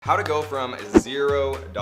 How to go from $0 to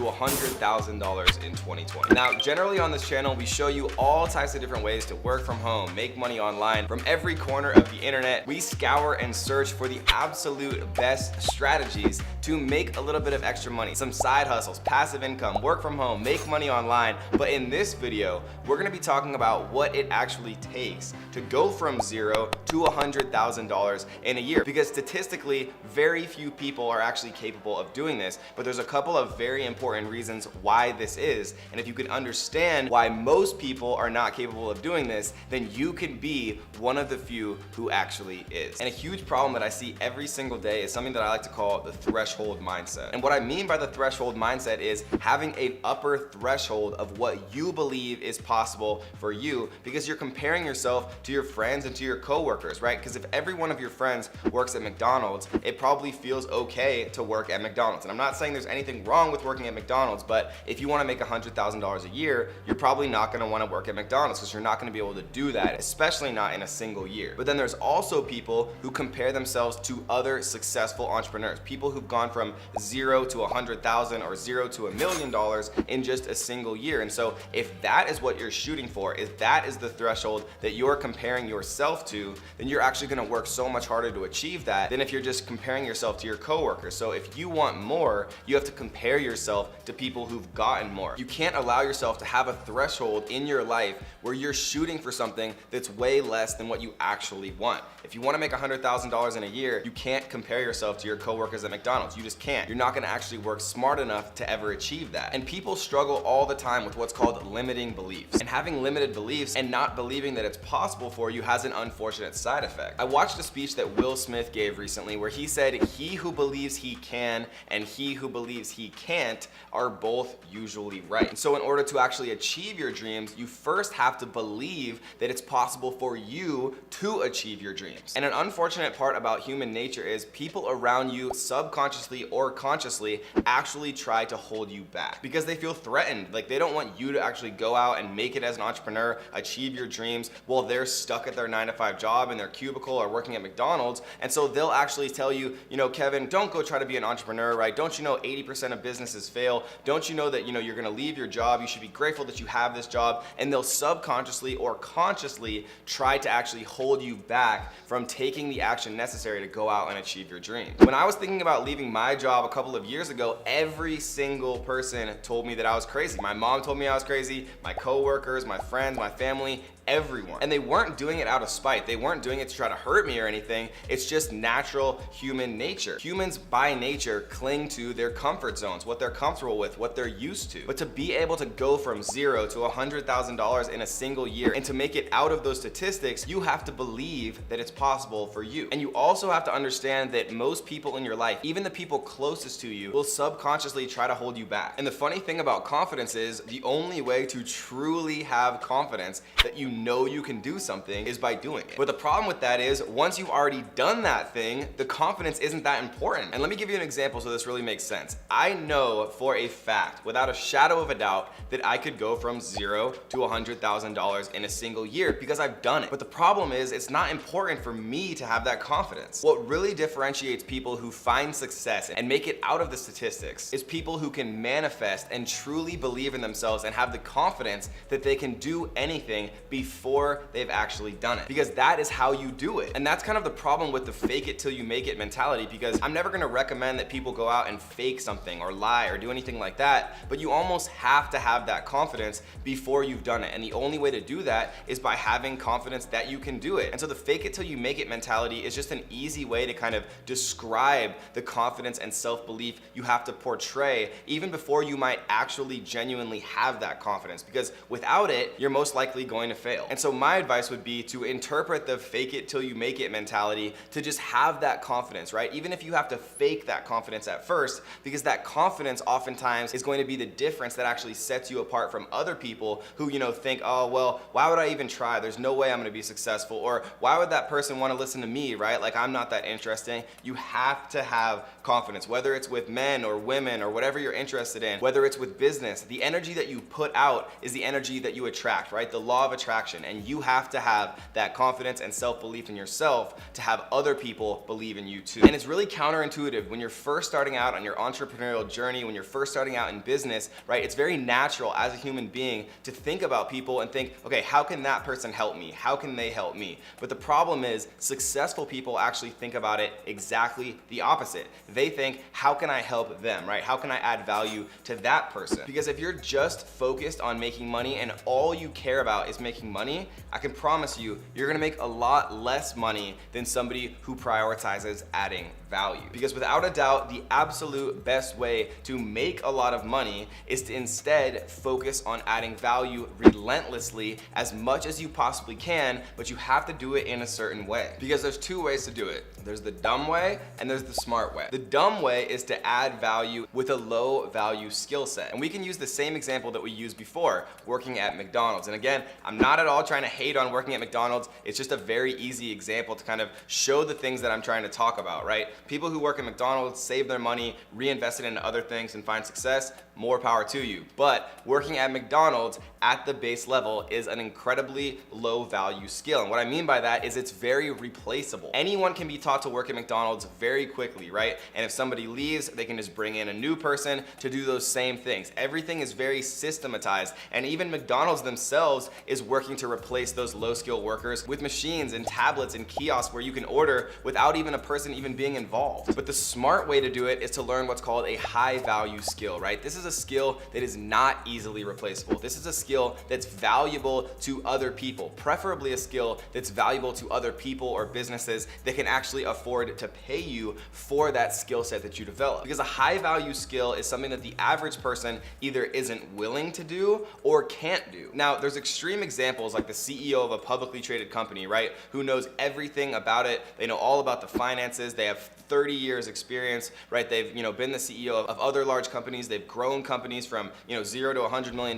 $100,000 in 2020. Now, generally on this channel, we show you all types of different ways to work from home, make money online from every corner of the internet. We scour and search for the absolute best strategies to make a little bit of extra money, some side hustles, passive income, work from home, make money online. But in this video, we're gonna be talking about what it actually takes to go from $0 to $100,000 in a year. Because statistically, very few people are actually capable of doing this, but there's a couple of very important reasons why this is. And if you can understand why most people are not capable of doing this, then you can be one of the few who actually is. And a huge problem that I see every single day is something that I like to call the threshold mindset. And what I mean by the threshold mindset is having an upper threshold of what you believe is possible for you, because you're comparing yourself to your friends and to your coworkers, right? Because if every one of your friends works at McDonald's, it probably feels okay to work at McDonald's. And I'm not saying there's anything wrong with working at McDonald's, but if you want to make $100,000 a year, you're probably not going to want to work at McDonald's because you're not going to be able to do that, especially not in a single year. But then there's also people who compare themselves to other successful entrepreneurs, people who've gone from $0 to $100,000 or $0 to $1 million in just a single year. And so if that is what you're shooting for, if that is the threshold that you're comparing yourself to, then you're actually going to work so much harder to achieve that than if you're just comparing yourself to your coworkers. So if you want more, you have to compare yourself to people who've gotten more. You can't allow yourself to have a threshold in your life where you're shooting for something that's way less than what you actually want. If you want to make $100,000 in a year, you can't compare yourself to your coworkers at McDonald's. You just can't. You're not going to actually work smart enough to ever achieve that. And people struggle all the time with what's called limiting beliefs. And having limited beliefs and not believing that it's possible for you has an unfortunate side effect. I watched a speech that Will Smith gave recently where he said, "He who believes he can and he who believes he can't are both usually right." And so in order to actually achieve your dreams, you first have to believe that it's possible for you to achieve your dreams. And an unfortunate part about human nature is people around you subconsciously or consciously actually try to hold you back because they feel threatened. Like they don't want you to actually go out and make it as an entrepreneur, achieve your dreams while they're stuck at their 9-to-5 job in their cubicle or working at McDonald's. And so they'll actually tell you, Kevin, don't go try to be an entrepreneur, right? Don't you know 80% of businesses fail? Don't you know that, you're gonna leave your job? You should be grateful that you have this job. And they'll subconsciously or consciously try to actually hold you back from taking the action necessary to go out and achieve your dream. When I was thinking about leaving my job a couple of years ago, every single person told me that I was crazy. My mom told me I was crazy, my coworkers, my friends, my family, everyone. And they weren't doing it out of spite. They weren't doing it to try to hurt me or anything. It's just natural human nature. Humans by nature cling to their comfort zones, what they're comfortable with, what they're used to. But to be able to go from $0 to $100,000 in a single year and to make it out of those statistics, you have to believe that it's possible for you. And you also have to understand that most people in your life, even the people closest to you, will subconsciously try to hold you back. And the funny thing about confidence is the only way to truly have confidence that you know you can do something is by doing it. But the problem with that is once you've already done that thing, the confidence isn't that important. And let me give you an example so this really makes sense. I know for a fact, without a shadow of a doubt, that I could go from $0 to $100,000 in a single year because I've done it. But the problem is it's not important for me to have that confidence. What really differentiates people who find success and make it out of the statistics is people who can manifest and truly believe in themselves and have the confidence that they can do anything before they've actually done it, because that is how you do it. And that's kind of the problem with the fake it till you make it mentality, because I'm never gonna recommend that people go out and fake something or lie or do anything like that, but you almost have to have that confidence before you've done it. And the only way to do that is by having confidence that you can do it. And so the fake it till you make it mentality is just an easy way to kind of describe the confidence and self-belief you have to portray even before you might actually genuinely have that confidence, because without it, you're most likely going to fail. And so my advice would be to interpret the fake it till you make it mentality to just have that confidence, right? Even if you have to fake that confidence at first, because that confidence oftentimes is going to be the difference that actually sets you apart from other people who, think, oh, well, why would I even try? There's no way I'm gonna be successful. Or why would that person wanna listen to me, right? Like I'm not that interesting. You have to have confidence, whether it's with men or women or whatever you're interested in, whether it's with business. The energy that you put out is the energy that you attract, right? The law of attraction attraction, and you have to have that confidence and self-belief in yourself to have other people believe in you too. And it's really counterintuitive when you're first starting out on your entrepreneurial journey, when you're first starting out in business, right? It's very natural as a human being to think about people and think, okay, how can that person help me? How can they help me? But the problem is successful people actually think about it exactly the opposite. They think, how can I help them, right? How can I add value to that person? Because if you're just focused on making money and all you care about is making money, I can promise you, you're gonna make a lot less money than somebody who prioritizes adding value. Because without a doubt, the absolute best way to make a lot of money is to instead focus on adding value relentlessly as much as you possibly can, but you have to do it in a certain way. Because there's two ways to do it. There's the dumb way and there's the smart way. The dumb way is to add value with a low value skill set. And we can use the same example that we used before, working at McDonald's. And again, I'm not at all trying to hate on working at McDonald's. It's just a very easy example to kind of show the things that I'm trying to talk about, right? People who work at McDonald's save their money, reinvest it into other things and find success, more power to you. But working at McDonald's at the base level is an incredibly low value skill. And what I mean by that is it's very replaceable. Anyone can be taught to work at McDonald's very quickly, right? And if somebody leaves, they can just bring in a new person to do those same things. Everything is very systematized. And even McDonald's themselves is working to replace those low skill workers with machines and tablets and kiosks where you can order without even a person even being involved. But the smart way to do it is to learn what's called a high value skill, right? This is a skill that is not easily replaceable. This is a skill that's valuable to other people, preferably a skill that's valuable to other people or businesses that can actually afford to pay you for that skill set that you develop. Because a high value skill is something that the average person either isn't willing to do or can't do. Now, there's extreme examples like the CEO of a publicly traded company, right? Who knows everything about it. They know all about the finances. They have 30 years experience, right? They've, been the CEO of other large companies. They've grown companies from, 0 to $100 million.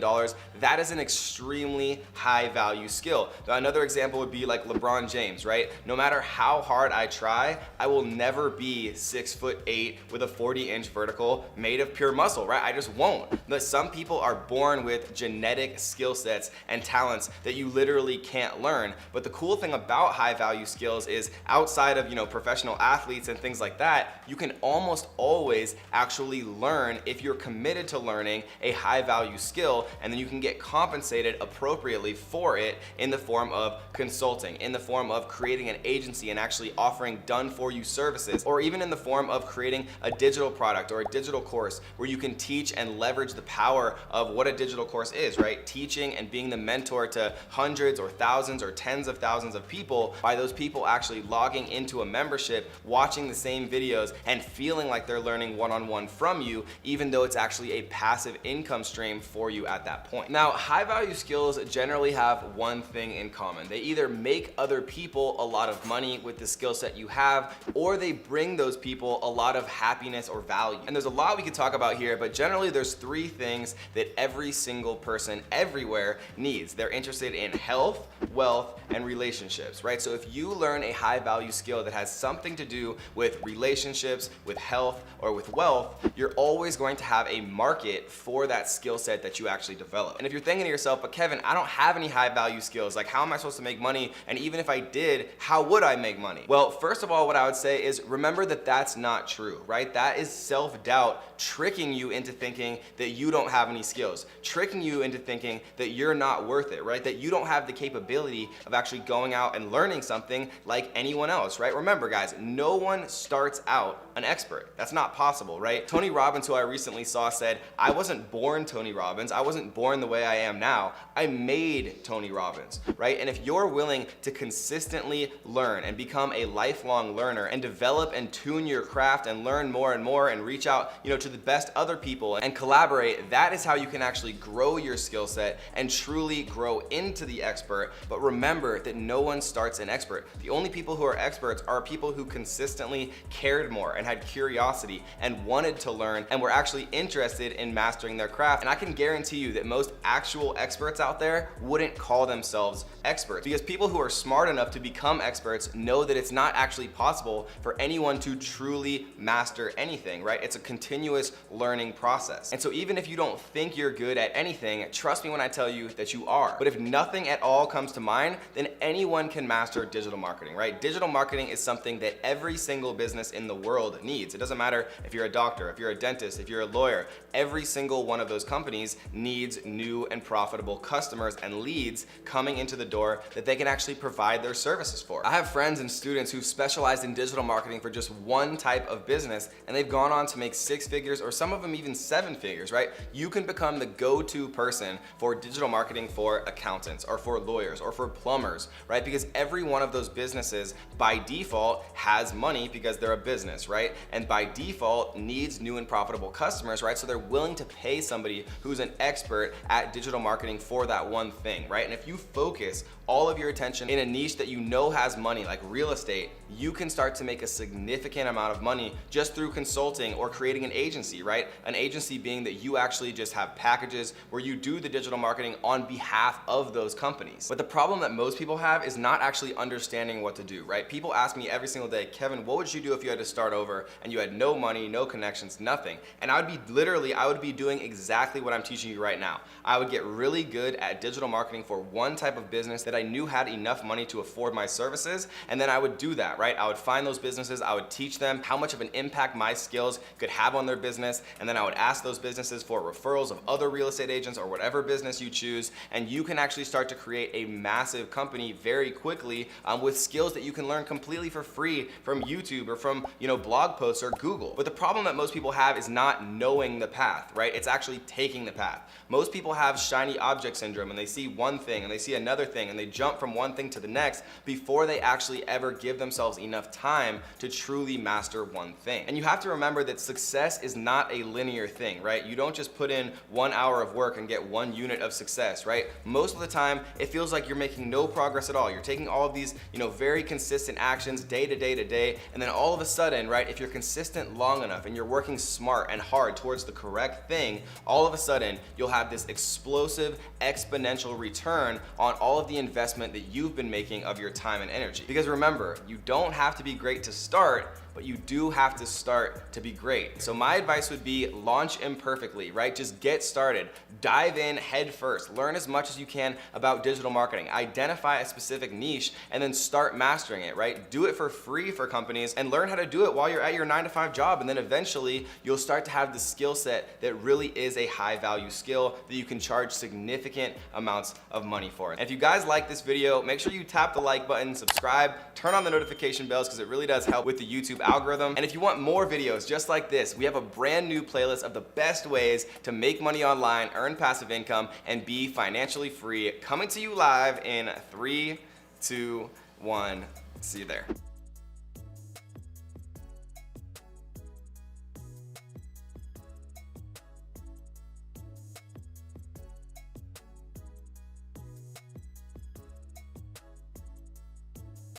That is an extremely high value skill. Now, another example would be like LeBron James, right? No matter how hard I try, I will never be 6'8" with a 40-inch vertical made of pure muscle, right? I just won't. But some people are born with genetic skill sets and talents that you literally can't learn. But the cool thing about high value skills is outside of, professional athletes and things like that, you can almost always actually learn if you're committed to learning a high value skill, and then you can get compensated appropriately for it in the form of consulting, in the form of creating an agency and actually offering done for you services, or even in the form of creating a digital product or a digital course where you can teach and leverage the power of what a digital course is, right? Teaching and being the mentor to hundreds or thousands or tens of thousands of people by those people actually logging into a membership, watching the same videos and feeling like they're learning one-on-one from you, even though it's actually a passive income stream for you at that point. Now, high value skills generally have one thing in common. They either make other people a lot of money with the skill set you have, or they bring those people a lot of happiness or value. And there's a lot we could talk about here, but generally there's three things that every single person everywhere needs. They're interested in health, wealth, and relationships, right? So if you learn a high value skill that has something to do with relationships, with health, or with wealth, you're always going to have a market for that skill set that you actually develop. And if you're thinking to yourself, but Kevin, I don't have any high value skills, like how am I supposed to make money? And even if I did, how would I make money? Well, first of all, what I would say is remember that that's not true, right? That is self-doubt tricking you into thinking that you don't have any skills, tricking you into thinking that you're not worth it, right? That you don't have the capability of actually going out and learning something like anyone else, right? Remember, guys, no one starts out an expert. That's not possible, right? Tony Robbins, who I recently saw, said, I wasn't born Tony Robbins. I wasn't born the way I am now. I made Tony Robbins, right? And if you're willing to consistently learn and become a lifelong learner and develop and tune your craft and learn more and more and reach out, to the best other people and collaborate, that is how you can actually grow your skill set and truly grow into the expert. But remember that no one starts an expert. The only people who are experts are people who consistently cared more and had curiosity and wanted to learn and were actually interested in mastering their craft. And I can guarantee you that most actual experts out there wouldn't call themselves experts, because people who are smart enough to become experts know that it's not actually possible for anyone to truly master anything, right? It's a continuous learning process. And so even if you don't think you're good at anything, trust me when I tell you that you are. But if nothing at all comes to mind, then anyone can master digital marketing, right? Digital marketing is something that every single business in the world needs. It doesn't matter if you're a doctor, if you're a dentist, if you're a lawyer, every single one of those companies needs new and profitable customers and leads coming into the door that they can actually provide their services for. I have friends and students who've specialized in digital marketing for just one type of business, and they've gone on to make 6 figures, or some of them even 7 figures, right? You can become the go-to person for digital marketing for accountants or for lawyers or for plumbers, right? Because every one of those businesses by default has money because they're a business, right? And by default needs new and profitable customers, right? So they're willing to pay somebody who's an expert at digital marketing for that one thing, right? And if you focus all of your attention in a niche that you know has money, like real estate, you can start to make a significant amount of money just through consulting or creating an agency, right? An agency being that you actually just have packages where you do the digital marketing on behalf of those companies. But the problem that most people have is not actually understanding what to do, right? People ask me every single day, Kevin, what would you do if you had to start over and you had no money, no connections, nothing? And I would be doing exactly what I'm teaching you right now. I would get really good at digital marketing for one type of business that I knew had enough money to afford my services, and then I would do that, right? I would find those businesses, I would teach them how much of an impact my skills could have on their business, and then I would ask those businesses for referrals of other real estate agents or whatever business you choose, and you can actually start to create a massive company very quickly with skills that you can learn completely for free from YouTube or from, blog posts or Google. But the problem that most people have is not knowing the path, right? It's actually taking the path. Most people have shiny object syndrome, and they see one thing and they see another thing and they jump from one thing to the next before they actually ever give themselves enough time to truly master one thing. And you have to remember that success is not a linear thing, right? You don't just put in 1 hour of work and get 1 unit of success, right? Most of the time, it feels like you're making no progress at all. You're taking all of these, very consistent actions day to day to day, and then all of a sudden, right, if you're consistent long enough and you're working smart and hard towards the correct thing, all of a sudden, you'll have this explosive, exponential return on all of the investment that you've been making of your time and energy. Because remember, you don't have to be great to start, but you do have to start to be great. So my advice would be launch imperfectly, right? Just get started. Dive in head first. Learn as much as you can about digital marketing. Identify a specific niche and then start mastering it, right? Do it for free for companies and learn how to do it while you're at your 9-to-5 job. And then eventually you'll start to have the skill set that really is a high value skill that you can charge significant amounts of money for. And if you guys like this video, make sure you tap the like button, subscribe, turn on the notification bells because it really does help with the YouTube algorithm. And if you want more videos just like this, we have a brand new playlist of the best ways to make money online, earn passive income, and be financially free, coming to you live in 3, 2, 1. See you there.